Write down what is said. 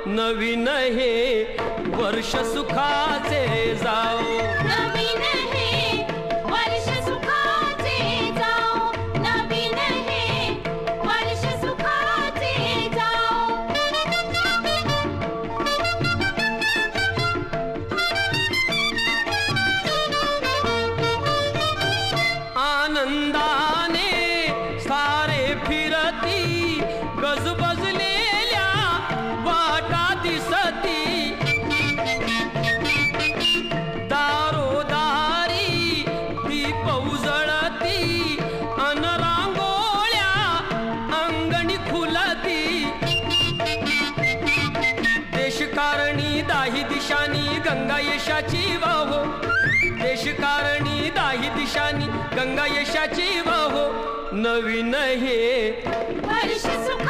नवीन हे वर्ष सुखाचे जाओ, नवीन हे वर्ष सुखाचे जाओ, नवीन हे वर्ष सुखाचे जाओ. आनंदाने सारे फिरती, गजबजलेल्या वाटा दिसती. दारोदारी दीप उजळती, अन रांगोळ्या अंगणी खुलती. देशकारणी दाही दिशानी गंगा यशाची वाहो, देशकारणी दाही दिशानी गंगा यशाची वाहो. नवीन हे वर्ष सुखाचे